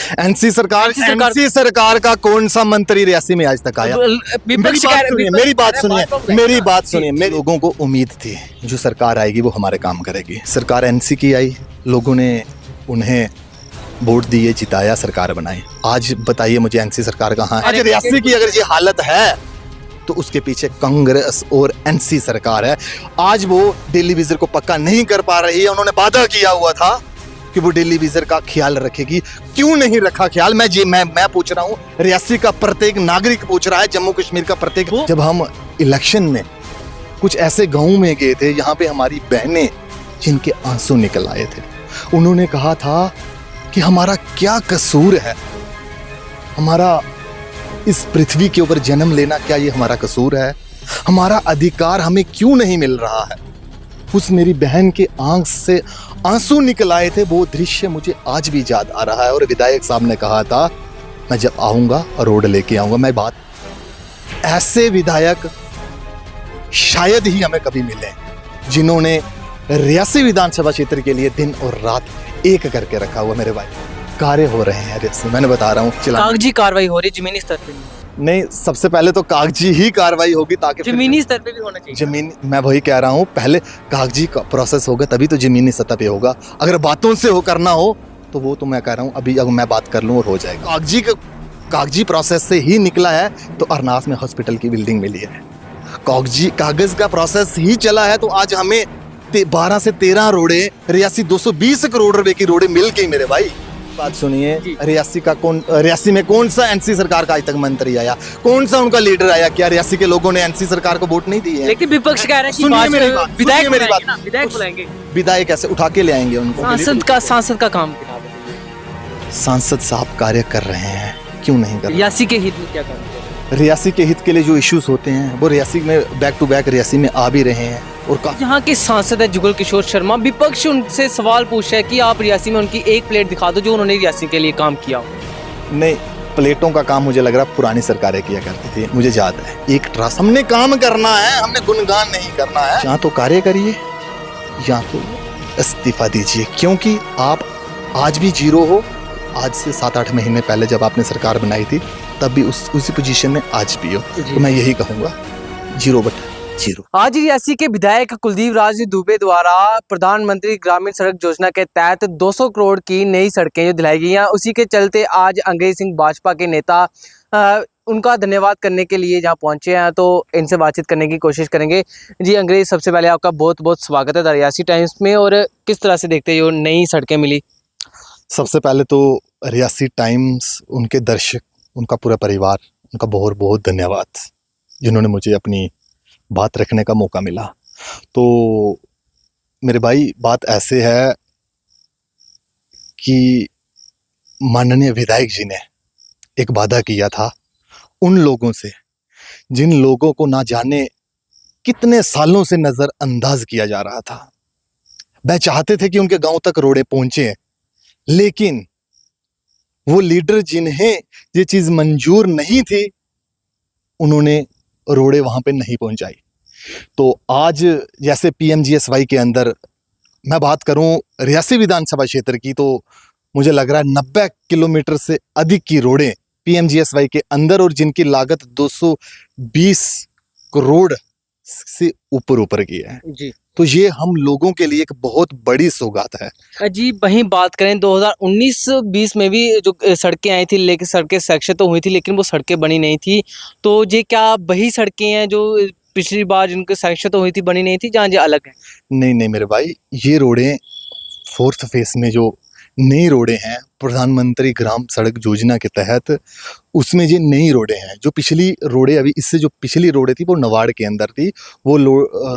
NC सरकार का कौन सा मंत्री रियासी में आज तक आया? मेरी बात सुनिए। मेरे लोगों को उम्मीद थी जो सरकार आएगी वो हमारे काम करेगी। सरकार एनसी की आई, लोगों ने उन्हें वोट दिए, जिताया, सरकार बनाई। आज बताइए मुझे एनसी सरकार कहाँ है? आज रियासी की अगर ये हालत है तो उसके पीछे कांग्रेस और एनसी सरकार है। आज वो दिल्ली विजन को पक्का नहीं कर पा रही है। उन्होंने वादा किया हुआ था कि वो दिल्ली विजन का ख्याल रखेगी, क्यों नहीं रखा ख्याल? मैं पूछ रहा हूँ, रियासी का प्रत्येक नागरिक पूछ रहा है, जम्मू कश्मीर का प्रत्येक। जब हम इलेक्शन में कुछ ऐसे गाँव में गए थे जहाँ पे हमारी बहनें जिनके आंसू निकल आए थे, उन्होंने कहा था कि हमारा क्या कसूर है, हमारा इस पृथ्वी के ऊपर जन्म लेना क्या ये हमारा कसूर है? हमारा अधिकार हमें क्यों नहीं मिल रहा है? उस मेरी बहन के आंख से आंसू निकल आए थे, वो दृश्य मुझे आज भी याद आ रहा है। और विधायक साहब ने कहा था मैं जब आऊंगा रोड लेके आऊंगा। मैं बात, ऐसे विधायक शायद ही हमें कभी मिले जिन्होंने रियासी विधानसभा क्षेत्र के लिए दिन और रात एक करके रखा हुआ। मेरे भाई, कार्य हो रहे हैं रियासी, मैंने बता रहा हूँ। कागजी कार्रवाई हो रही, जमीनी स्तर पे नहीं, सबसे पहले तो कागजी ही कार्रवाई होगी, ताकि जमीनी स्तर पे भी होना चाहिए। जमीन, मैं वही कह रहा हूँ, पहले कागजी का प्रोसेस होगा तभी तो जमीनी सतह पे होगा। अगर बातों से हो करना हो तो वो तो मैं कह रहा हूँ अभी अगर मैं बात कर लूँ और हो जाएगा। कागजी प्रोसेस से ही निकला है तो अरनास में हॉस्पिटल की बिल्डिंग मिली है। कागज का प्रोसेस ही चला है तो आज हमें 12 से 13 रोडे, रियासी 220 करोड़ रुपए की रोडे मिल गई। मेरे भाई बात सुनिए, रियासी में कौन सा एनसी सरकार का आज तक मंत्री आया? कौन सा उनका लीडर आया? क्या रियासी के लोगों ने एनसी सरकार को वोट नहीं दी है? लेकिन विपक्ष कह रहा है कि विधायक बुलाएंगे। विधायक ऐसे उठा के ले आएंगे उनको? सांसद का काम, सांसद साहब कार्य कर रहे हैं, क्यों नहीं कर रहे? रियासी के हित में क्या कर रहे हैं? रियासी के हित के लिए जो इश्यूज होते हैं वो रियासी में बैक टू बैक रियासी में आ भी रहे हैं। और यहाँ के सांसद है जुगल किशोर शर्मा, विपक्ष उनसे सवाल पूछ रहा है कि आप रियासी में उनकी एक प्लेट दिखा दो जो उन्होंने रियासी के लिए काम किया हो। नहीं, प्लेटों का काम मुझे लग रहा पुरानी सरकारें किया करती थी, मुझे याद है। एक ट्रस्ट, हमने काम करना है, हमने गुणगान नहीं करना है। या तो कार्य करिए या तो इस्तीफा दीजिए, क्योंकि आप आज भी जीरो हो। आज से 7-8 महीने पहले जब आपने सरकार बनाई थी तब भी उसी पोजीशन में आज भी हो। तो मैं यही कहूँगा, 0/0। आज रियासी के विधायक कुलदीप राज दुबे द्वारा प्रधानमंत्री ग्रामीण सड़क योजना के तहत 200 करोड़ की नई सड़कें जो दिलाई गई हैं, उसी के चलते आज अंग्रेज सिंह भाजपा के नेता उनका धन्यवाद करने के लिए जहां पहुंचे हैं, तो इनसे बातचीत करने की कोशिश करेंगे। जी अंग्रेज, सबसे पहले आपका बहुत बहुत स्वागत है द रियासी टाइम्स में। और किस तरह से देखते हो नई सड़कें मिली? सबसे पहले तो रियासी टाइम्स, उनके दर्शक, उनका पूरा परिवार, उनका बहुत बहुत धन्यवाद जिन्होंने मुझे अपनी बात रखने का मौका मिला। तो मेरे भाई, बात ऐसे है कि माननीय विधायक जी ने एक वादा किया था उन लोगों से जिन लोगों को ना जाने कितने सालों से नजरअंदाज किया जा रहा था। वह चाहते थे कि उनके गांव तक रोडे पहुंचे, लेकिन वो लीडर जिन्हें ये चीज मंजूर नहीं थी, उन्होंने रोडे वहां पे नहीं पहुंचाई। तो आज जैसे पीएमजीएसवाई के अंदर मैं बात करूं रियासी विधानसभा क्षेत्र की, तो मुझे लग रहा है 90 किलोमीटर से अधिक की रोडें पीएमजीएसवाई के अंदर, और जिनकी लागत 220 करोड़ से ऊपर की है जी। तो ये हम लोगों के लिए एक बहुत बड़ी सौगात है जी। वहीं बात करें 2019-20 में भी जो सड़कें आई थी, लेकिन सड़कें सेक्शन तो हुई थी लेकिन वो सड़कें बनी नहीं थी। तो ये क्या वही सड़कें हैं जो पिछली बार जिनके सेक्शन तो हुई थी, बनी नहीं थी, जहाँ ये अलग है? नहीं मेरे भाई, ये रोडें 4th फेज में जो नई रोडें हैं प्रधानमंत्री ग्राम सड़क योजना के तहत, उसमें ये नई रोडें हैं। जो पिछली रोडें, अभी इससे जो पिछली रोडें थी वो नवाड़ के अंदर थी, वो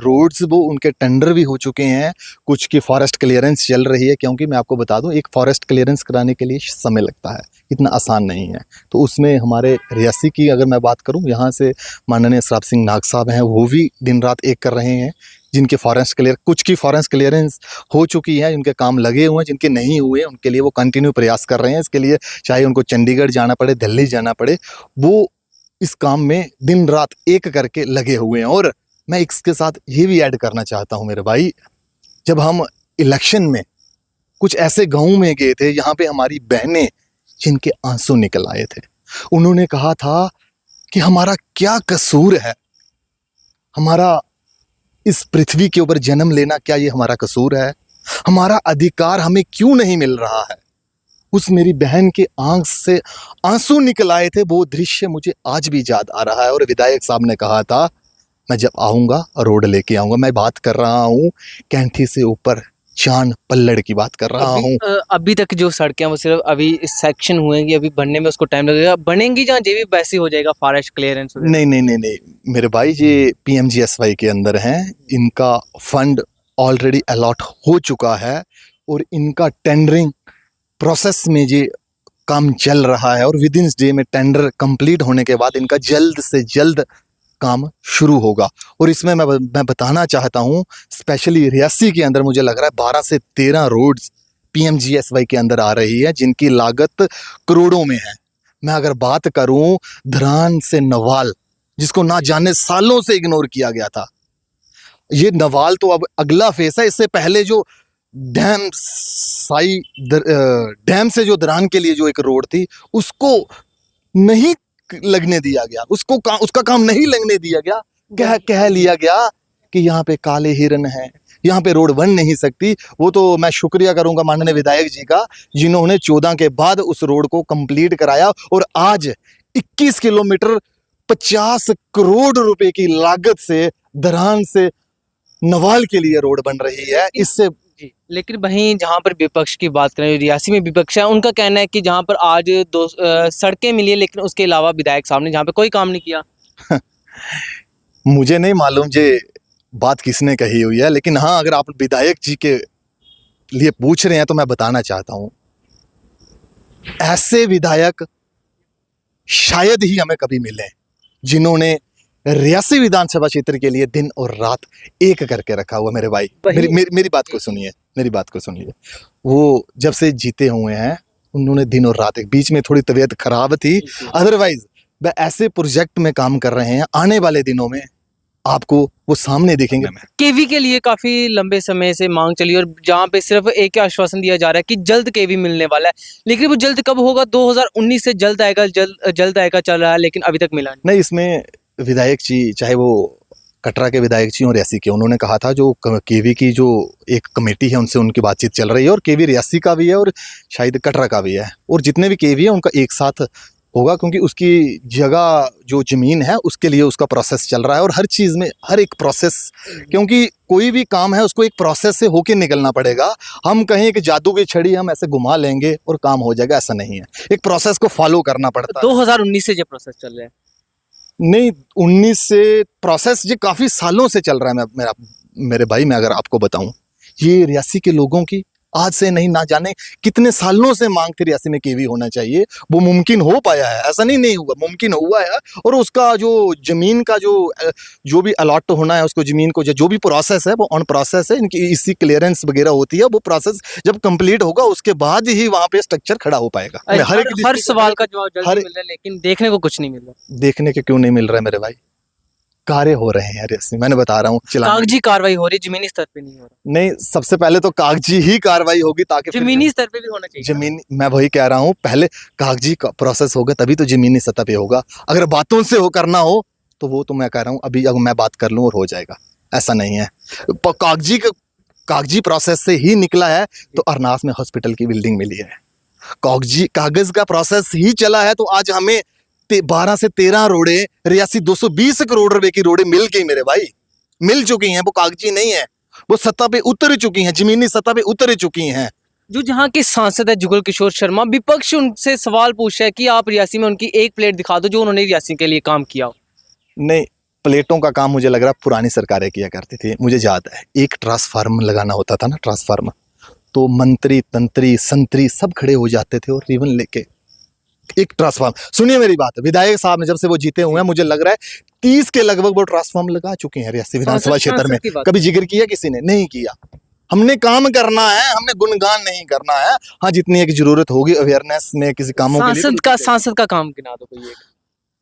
रोड्स वो उनके टेंडर भी हो चुके हैं, कुछ की फॉरेस्ट क्लियरेंस चल रही है। क्योंकि मैं आपको बता दूं, एक फॉरेस्ट क्लियरेंस कराने के लिए समय लगता है, इतना आसान नहीं है। तो उसमें हमारे रियासी की अगर मैं बात करूँ, यहाँ से माननीय श्राप सिंह नाग साहब हैं, वो भी दिन रात एक कर रहे हैं, जिनके कुछ की फॉरेस्ट क्लियरेंस हो चुकी है, जिनके काम लगे हुए हैं, जिनके नहीं हुए उनके लिए वो कंटिन्यू प्रयास कर रहे हैं। इसके लिए चाहे उनको चंडीगढ़ जाना पड़े, दिल्ली जाना पड़े, वो इस काम में दिन रात एक करके लगे हुए हैं। और मैं इसके साथ ये भी ऐड करना चाहता हूँ मेरे भाई, जब हम इलेक्शन में कुछ ऐसे गाँव में गए थे जहाँ पे हमारी बहनें जिनके आंसू निकल आए थे। उन्होंने कहा था कि हमारा क्या कसूर है, हमारा इस पृथ्वी के ऊपर जन्म लेना क्या ये हमारा कसूर है, हमारा अधिकार हमें क्यों नहीं मिल रहा है। उस मेरी बहन के आंख से आंसू निकल आए थे, वो दृश्य मुझे आज भी याद आ रहा है। और विधायक साहब ने कहा था मैं जब आऊंगा रोड लेके आऊंगा। मैं बात कर रहा हूँ कैंठी से ऊपर चांद पल्लड़ की बात कर रहा हूँ। अभी तक जो सड़कें हैं वो सिर्फ अभी सेक्शन हुए हैं, अभी बनने में उसको टाइम लगेगा, बनेंगी जहाँ जे भी वैसे हो जाएगा फॉरेस्ट क्लियरेंस। नहीं नहीं नहीं नहीं मेरे भाई, ये PMGSY के अंदर हैं, इनका फंड ऑलरेडी अलॉट हो चुका है और इनका टेंडरिंग प्रोसेस में ये काम चल रहा है। और विद इन डे में टेंडर कंप्लीट होने के बाद इनका जल्द से जल्द काम शुरू होगा। और इसमें मैं बताना चाहता हूँ, स्पेशली रियासी के अंदर मुझे लग रहा है 12 से 13 रोड्स PMGSY के अंदर आ रही है जिनकी लागत करोड़ों में है। मैं अगर बात करूं धरान से नवाल, जिसको ना जाने सालों से इग्नोर किया गया था, ये नवाल तो अब अगला फेस है। इससे पहले जो डैम से जो धरान के लिए जो एक रोड थी उसको नहीं लगने दिया गया, उसका काम नहीं लगने दिया गया। कह लिया गया कि यहाँ पे काले हिरन है, यहाँ पे रोड बन नहीं सकती। वो तो मैं शुक्रिया करूंगा माननीय विधायक जी का, जिन्होंने 14 के बाद उस रोड को कंप्लीट कराया और आज 21 किलोमीटर 50 करोड़ रुपए की लागत से धरान से नवाल के लिए रोड बन रही है। इससे लेकिन वहीं जहां पर विपक्ष की बात करें, रियासी में विपक्ष है, उनका कहना है कि जहां पर आज सड़कें मिली है लेकिन उसके अलावा विधायक साहब ने जहां पे कोई काम नहीं किया। मुझे नहीं मालूम ये बात किसने कही हुई है, लेकिन हाँ अगर आप विधायक जी के लिए पूछ रहे हैं तो मैं बताना चाहता हूं ऐसे विधायक शायद ही हमें कभी मिले जिन्होंने रियासी विधानसभा क्षेत्र के लिए दिन और रात एक करके रखा हुआ। मेरे भाई मेरी बात को सुनिए, मेरी बात को सुनिए। वो जब से जीते हुए हैं उन्होंने दिन और रात, एक बीच में थोड़ी तबीयत खराब थी, अदरवाइज वह ऐसे प्रोजेक्ट में काम कर रहे हैं, आने वाले दिनों में आपको वो सामने देखेंगे। केवी के लिए काफी लंबे समय से मांग चली और जहां पे सिर्फ एक ही आश्वासन दिया जा रहा है कि जल्द केवी मिलने वाला है, लेकिन वो जल्द कब होगा? 2019 से जल्द आएगा चल रहा है, लेकिन अभी तक मिला नहीं। इसमें विधायक जी, चाहे वो कटरा के विधायक जी और रियासी के, उन्होंने कहा था जो केवी की जो एक कमेटी है उनसे उनकी बातचीत चल रही है और केवी रियासी का भी है और शायद कटरा का भी है और जितने भी केवी है उनका एक साथ होगा, क्योंकि उसकी जगह जो जमीन है उसके लिए उसका प्रोसेस चल रहा है। और हर चीज़ में हर एक प्रोसेस, क्योंकि कोई भी काम है उसको एक प्रोसेस से होके निकलना पड़ेगा। हम कहें कि जादू की छड़ी हम ऐसे घुमा लेंगे और काम हो जाएगा, ऐसा नहीं है। एक प्रोसेस को फॉलो करना पड़ता है। 2019 से जो प्रोसेस चल रहा है, नहीं 19 से प्रोसेस ये काफ़ी सालों से चल रहा है। मेरे भाई मैं अगर आपको बताऊं, ये रियासी के लोगों की आज से नहीं, ना जाने कितने सालों से मांग थी रियासी में केवी होना चाहिए। वो मुमकिन हो पाया है, ऐसा नहीं हुआ, मुमकिन हुआ है। और उसका जो जमीन का जो भी अलॉट होना है उसको, जमीन को जो भी प्रोसेस है वो ऑन प्रोसेस है। इनकी इसी क्लियरेंस वगैरह होती है, वो प्रोसेस जब कंप्लीट होगा उसके बाद ही वहाँ पे स्ट्रक्चर खड़ा हो पाएगा। हर सवाल का जवाब जल्दी मिल रहा है लेकिन देखने को कुछ नहीं मिल रहा। देखने के क्यों नहीं मिल रहा है मेरे भाई? कार्य हो रहे हैं रियासी, मैंने बता रहा हूँ। कागजी कार्रवाई हो रही है, जमीनी स्तर पे नहीं हो रहा। नहीं, सबसे पहले तो कागजी ही कार्रवाई होगी ताकि जमीनी स्तर पे भी होना चाहिए। जमीनी, मैं वही कह रहा हूँ, पहले कागजी का प्रोसेस होगा तभी तो जमीनी सतह पे होगा। अगर बातों से हो करना हो तो वो तो मैं कह रहा हूँ अभी अगर मैं बात कर लूँ और हो जाएगा, ऐसा नहीं है। कागजी प्रोसेस से ही निकला है तो अरनास में हॉस्पिटल की बिल्डिंग मिली है। कागज का प्रोसेस ही चला है तो आज हमें 12 से 13 रोडे रियासी 220 करोड़ रुपए की रोडे मिल गई मेरे भाई, मिल चुकी हैं। वो कागजी नहीं है, वो सतह पे उतर चुकी हैं, जमीनी सतह पे उतर चुकी हैं। जो जहाँ के सांसद है जुगल किशोर शर्मा, विपक्ष उनसे सवाल पूछ रहा है कि आप रियासी में उनकी एक प्लेट दिखा दो जो उन्होंने रियासी के लिए काम किया हो। नहीं, प्लेटों का काम मुझे लग रहा है पुरानी सरकारें किया करती थी। मुझे याद है एक ट्रांसफार्मर लगाना होता था ना, ट्रांसफार्मर, तो मंत्री तंत्री संतरी सब खड़े हो जाते थे और रिबन लेके एक ट्रांसफार्मर। सुनिए मेरी बात, विधायक साहब ने जब से वो जीते हुए हैं मुझे लग रहा है 30 के लगभग वो ट्रांसफार्मर लगा चुके हैं रियासी विधानसभा क्षेत्र में। कभी जिक्र किया किसी ने? नहीं किया। हमने काम करना है, हमने गुणगान नहीं करना है। हाँ, जितनी एक जरूरत होगी अवेयरनेस में किसी कामों के लिए, सांसद का काम गिना दो कोई एक।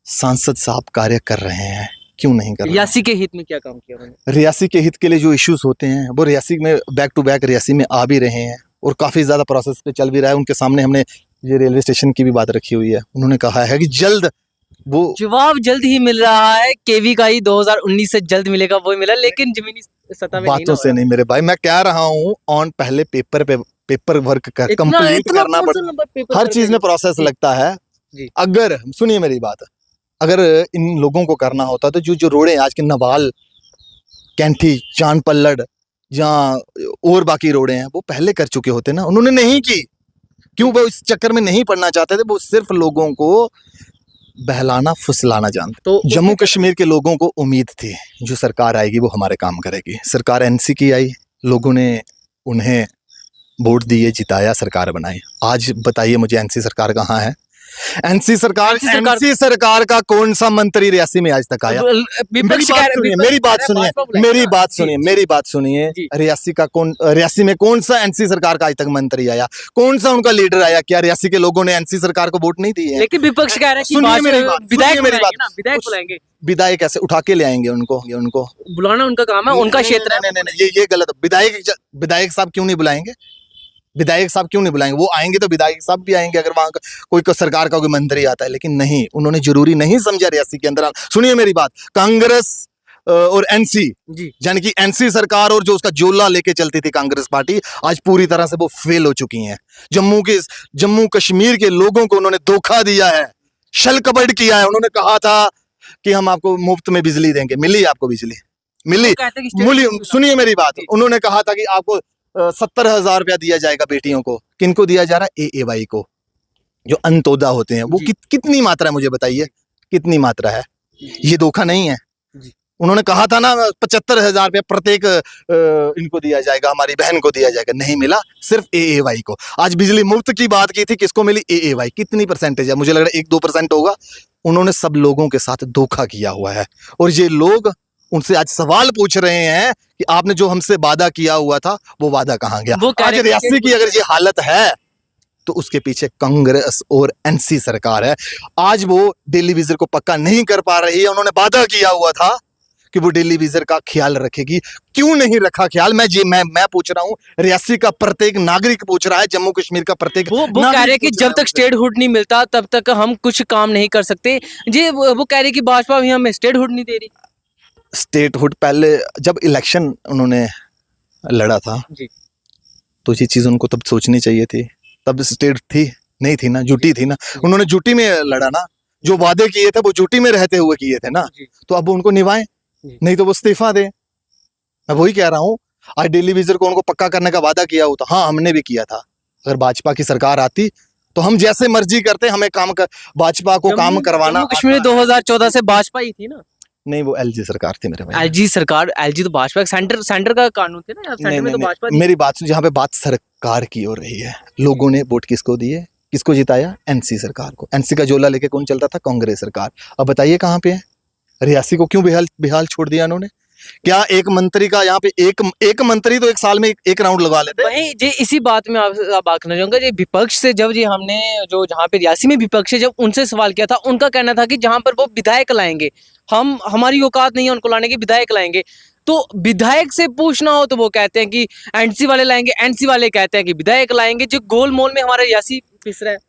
सांसद साहब कार्य कर रहे हैं, क्यों नहीं कर रहे? रियासी के हित में क्या काम किया उन्होंने? रियासी के हित के लिए जो इश्यूज होते हैं वो रियासी में बैक टू बैक रियासी में आ भी रहे हैं और काफी ज्यादा प्रोसेस पे चल भी रहा है। उनके सामने हमने ये रेलवे स्टेशन की भी बात रखी हुई है, उन्होंने कहा है कि जल्द वो जवाब जल्द ही मिल रहा है, केवी का ही 2019 से जल्द मिलेगा, वो मिला, लेकिन जमीनी सतह में नहीं बातों से नहीं मेरे भाई, मैं कह रहा हूँ ऑन पहले पेपर वर्क कर कंप्लीट करना पड़ता, हर चीज में प्रोसेस लगता है। जी। अगर सुनिए मेरी बात, अगर इन लोगों को करना होता तो जो रोडे आज के नवाल, कैंठी, चांद पल्लड़ जहाँ और बाकी रोडे हैं वो पहले कर चुके होते ना, उन्होंने नहीं की। क्यों? वो इस चक्कर में नहीं पड़ना चाहते थे, वो सिर्फ लोगों को बहलाना फुसलाना जानते। तो जम्मू कश्मीर के लोगों को उम्मीद थी जो सरकार आएगी वो हमारे काम करेगी। सरकार एनसी की आई, लोगों ने उन्हें वोट दिए, जिताया, सरकार बनाई। आज बताइए मुझे एनसी सरकार कहाँ है? एनसी सरकार का कौन सा मंत्री रियासी में आज तक आया? मेरी बात सुनिए, रियासी में कौन सा एनसी सरकार का आज तक मंत्री आया? कौन सा उनका लीडर आया? क्या रियासी के लोगों ने एनसी सरकार को वोट नहीं दिए? लेकिन विपक्ष कह रहा है कि विधायक बुलाएंगे। विधायक कैसे उठा के ले आएंगे? उनको बुलाना उनका काम है, उनका क्षेत्र है। नहीं, ये गलत। विधायक साहब क्यों नहीं बुलाएंगे? विधायक साहब क्यों नहीं बुलाएंगे? वो आएंगे तो विधायक साहब भी आएंगे अगर वहां कोई सरकार का कोई मंत्री आता है, लेकिन नहीं, उन्होंने जरूरी नहीं समझा रियासी के अंदर। सुनिए मेरी बात, कांग्रेस और एनसी, यानी कि एनसी सरकार और जो उसका जोला लेके चलती थी कांग्रेस पार्टी, आज पूरी तरह से वो फेल हो चुकी हैं। जम्मू कश्मीर के लोगों को उन्होंने धोखा दिया है, छल कपट किया है। उन्होंने कहा था कि हम आपको मुफ्त में बिजली देंगे, मिली आपको बिजली? मिली? सुनिए मेरी बात, उन्होंने कहा था कि आपको 70,000 रुपया दिया जाएगा बेटियों को। किनको दिया जा रहा है? एएवाई को, जो अंत्योदय होते हैं। वो कितनी मात्रा है मुझे बताइए, कितनी मात्रा है? ये धोखा नहीं है? उन्होंने कहा था ना 75,000 रुपया प्रत्येक इनको दिया जाएगा, हमारी बहन को दिया जाएगा, नहीं मिला, सिर्फ एएवाई को। आज बिजली मुफ्त की बात की थी, किसको मिली? एएवाई। कितनी परसेंटेज है? मुझे लग रहा है 1-2% होगा। उन्होंने सब लोगों के साथ धोखा किया हुआ है, और ये लोग उनसे आज सवाल पूछ रहे हैं कि आपने जो हमसे वादा किया हुआ था वो वादा कहाँ गया? आज रियासी की अगर ये हालत है तो उसके पीछे कांग्रेस और एनसी सरकार है। आज वो डेली विजर को पक्का नहीं कर पा रही है। उन्होंने वादा किया हुआ था कि वो डेली विजर का ख्याल रखेगी, क्यों नहीं रखा ख्याल? मैं पूछ रहा हूँ, रियासी का प्रत्येक नागरिक पूछ रहा है, जम्मू कश्मीर का प्रत्येक वो कह रहे हैं कि जब तक स्टेटहुड नहीं मिलता तब तक हम कुछ काम नहीं कर सकते जी। वो कह रहे कि भाजपा भी हमें स्टेटहुड नहीं दे रही। स्टेटहुड पहले जब इलेक्शन उन्होंने लड़ा था जी, तो ये चीज उनको तब सोचनी चाहिए थी। तब स्टेट थी नहीं थी ना, जुटी थी ना, उन्होंने जुटी में लड़ा ना। जो वादे किए थे वो जुटी में रहते हुए किए थे ना, तो अब उनको निभाएं, नहीं तो वो इस्तीफा दें। मैं वही कह रहा हूँ, आज डेली विजर को उनको पक्का करने का वादा किया होता। हाँ, हमने भी किया था। अगर भाजपा की सरकार आती तो हम जैसे मर्जी करते, हमें काम कर, भाजपा को काम करवाना। कश्मीर 2014 से भाजपा ही थी ना? नहीं, वो एलजी सरकार थी मेरे भाई। एलजी सरकार, एलजी तो भाजपा सेंटर का कानून थे ना, सेंटर में तो भाजपा। मेरी बात सुन, जहाँ पे बात सरकार की हो रही है, लोगों ने वोट किसको दिए, किसको जिताया? एनसी सरकार को। एनसी का जोला लेके कौन चलता था? कांग्रेस सरकार। अब बताइए कहाँ पे है? रियासी को क्यों बेहाल छोड़ दिया उन्होंने? क्या एक मंत्री का यहाँ पे एक मंत्री तो एक साल में एक राउंड लगा लेते? वही जी, इसी बात में आप बात करना चाहूंगा जी। विपक्ष से जब जी हमने जो जहाँ पे रियासी में विपक्ष से जब उनसे सवाल किया था, उनका कहना था कि जहाँ पर वो विधायक लाएंगे, हमारी औकात नहीं है उनको लाने की, विधायक लाएंगे। तो विधायक से पूछना हो तो वो कहते हैं कि एनसी वाले लाएंगे, एनसी वाले कहते हैं कि विधायक लाएंगे। जो गोलमोल में हमारा रियासी पिस रहा है।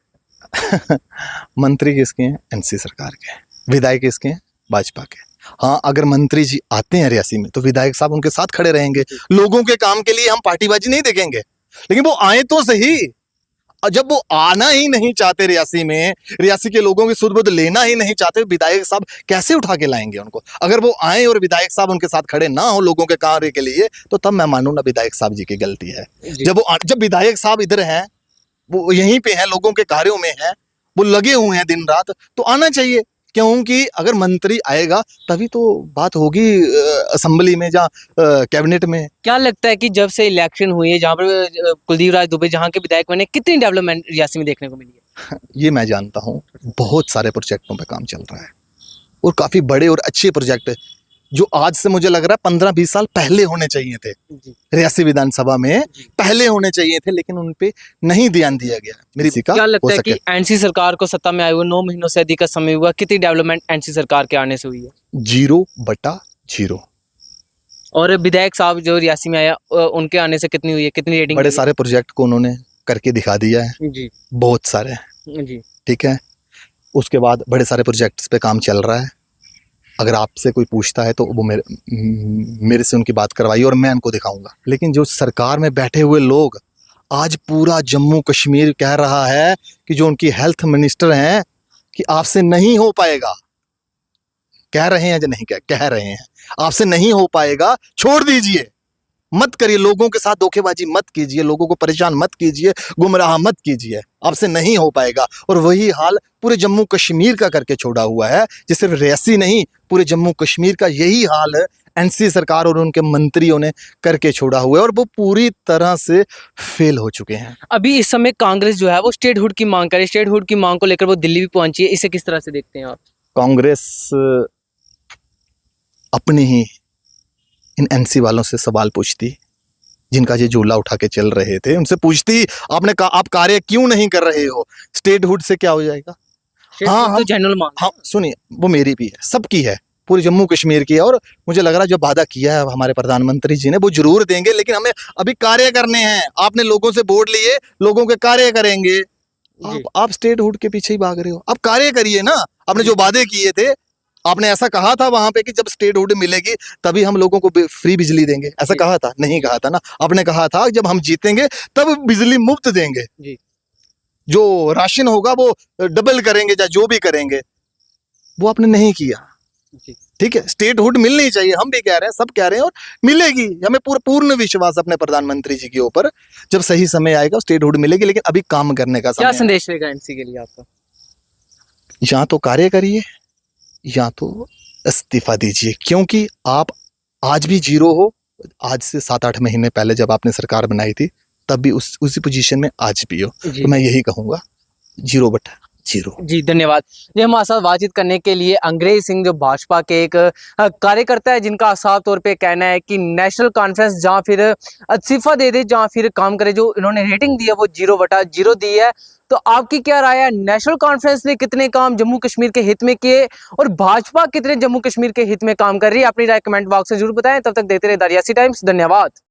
मंत्री किसके हैं? एनसी सरकार के। विधायक किसके हैं? भाजपा के। हाँ, अगर मंत्री जी आते हैं रियासी में तो विधायक साहब उनके साथ खड़े रहेंगे। लोगों के काम के लिए हम पार्टीबाजी नहीं देखेंगे, लेकिन वो आए तो सही। और जब वो आना ही नहीं चाहते रियासी में, रियासी के लोगों की सुध बुध लेना ही नहीं चाहते, विधायक साहब कैसे उठा के लाएंगे उनको? अगर वो आए और विधायक साहब उनके साथ खड़े ना हो लोगों के कार्य के लिए, तो तब मैं मानूं ना विधायक साहब जी की गलती है। जब विधायक साहब इधर हैं, वो यहीं पे हैं, लोगों के कार्यों में हैं, वो लगे हुए हैं दिन रात, तो आना चाहिए। क्योंकि अगर मंत्री आएगा तभी तो बात होगी असेंबली में, जहाँ कैबिनेट में। क्या लगता है कि जब से इलेक्शन हुई है, जहाँ पर कुलदीप राज दुबे जहाँ के विधायक बने, कितनी डेवलपमेंट रियासी में देखने को मिली है? ये मैं जानता हूँ, बहुत सारे प्रोजेक्टों पे काम चल रहा है, और काफी बड़े और अच्छे प्रोजेक्ट जो आज से मुझे लग रहा है 15-20 साल पहले होने चाहिए थे रियासी विधानसभा में, पहले होने चाहिए थे, लेकिन उन पे नहीं ध्यान दिया गया। मेरी क्या लगता है कि एनसी सरकार को सत्ता में आए हुए 9 महीनों से अधिक का समय हुआ, कितनी डेवलपमेंट एनसी सरकार के आने से हुई है? 0/0। और विधायक साहब जो रियासी में आया, उनके आने से कितनी हुई है, कितनी रेटिंग? बड़े सारे प्रोजेक्ट को उन्होंने करके दिखा दिया है जी बहुत सारे, जी ठीक है। उसके बाद बड़े सारे प्रोजेक्ट्स पे काम चल रहा है। अगर आपसे कोई पूछता है तो वो मेरे से उनकी बात करवाइए और मैं उनको दिखाऊंगा। लेकिन जो सरकार में बैठे हुए लोग, आज पूरा जम्मू कश्मीर कह रहा है कि जो उनकी हेल्थ मिनिस्टर हैं कि आपसे नहीं हो पाएगा। कह रहे हैं या नहीं कह रहे हैं, आपसे नहीं हो पाएगा, छोड़ दीजिए, मत करिए, लोगों के साथ धोखेबाजी मत कीजिए, लोगों को परेशान मत कीजिए, गुमराह मत कीजिए, आपसे नहीं हो पाएगा। और वही हाल पूरे जम्मू कश्मीर का करके छोड़ा हुआ है, जो सिर्फ रियासी नहीं, पूरे जम्मू कश्मीर का यही हाल है एनसी सरकार और उनके मंत्रियों ने करके छोड़ा हुआ है, और वो पूरी तरह से फेल हो चुके हैं। अभी इस समय कांग्रेस जो है वो स्टेटहुड की मांग करे, स्टेटहुड की मांग को लेकर वो दिल्ली भी पहुंची है, इसे किस तरह से देखते हैं आप? कांग्रेस अपने ही इन एनसी वालों से सवाल पूछती, जिनका ये झूला उठा के चल रहे थे, उनसे पूछती आप कार्य क्यों नहीं कर रहे हो? स्टेटहुड से क्या हो जाएगा? हाँ तो जनरल मांग, हाँ सुनिए, वो मेरी भी है, सबकी है, पूरे जम्मू कश्मीर की है। और मुझे लग रहा है जो वादा किया है हमारे प्रधानमंत्री जी ने वो जरूर देंगे, लेकिन हमें अभी कार्य करने हैं। आपने लोगों से वोट लिए, लोगों के कार्य करेंगे। आप स्टेटहुड के पीछे ही भाग रहे हो, आप कार्य करिए ना। आपने जो वादे किए थे, आपने ऐसा कहा था वहां पे कि जब स्टेटहुड मिलेगी तभी हम लोगों को फ्री बिजली देंगे, ऐसा कहा था? नहीं कहा था ना। आपने कहा था जब हम जीतेंगे तब बिजली मुफ्त देंगे, जी जो राशन होगा वो डबल करेंगे या जो भी करेंगे, वो आपने नहीं किया। जी ठीक है, स्टेटहुड मिलनी चाहिए, हम भी कह रहे हैं, सब कह रहे हैं, और मिलेगी। हमें पूर्ण विश्वास अपने प्रधानमंत्री जी के ऊपर, जब सही समय आएगा स्टेटहुड मिलेगी। लेकिन अभी काम करने का समय क्या है। संदेश रहेगा एनसी के लिए आपका? या तो कार्य करिए या तो इस्तीफा दीजिए, क्योंकि आप आज भी जीरो हो। आज से 7-8 महीने पहले जब आपने सरकार बनाई थी तब भी उसी पोजीशन में आज भी हो। तो मैं यही कहूंगा, 0/0। जी धन्यवाद। ये हमारे साथ बातचीत करने के लिए अंग्रेज सिंह, जो भाजपा के एक कार्यकर्ता है, जिनका साफ तौर पे कहना है कि नेशनल कॉन्फ्रेंस जहाँ फिर इस्तीफा दे दे, जहाँ फिर काम करे। जो इन्होंने रेटिंग दी है वो 0/0 दी है। तो आपकी क्या राय है? नेशनल कॉन्फ्रेंस ने कितने काम जम्मू कश्मीर के हित में किए और भाजपा कितने जम्मू कश्मीर के हित में काम कर रही है? अपनी राय कमेंट बॉक्स में जरूर बताएं। तब तक देखते रहे द रियासी टाइम्स। धन्यवाद।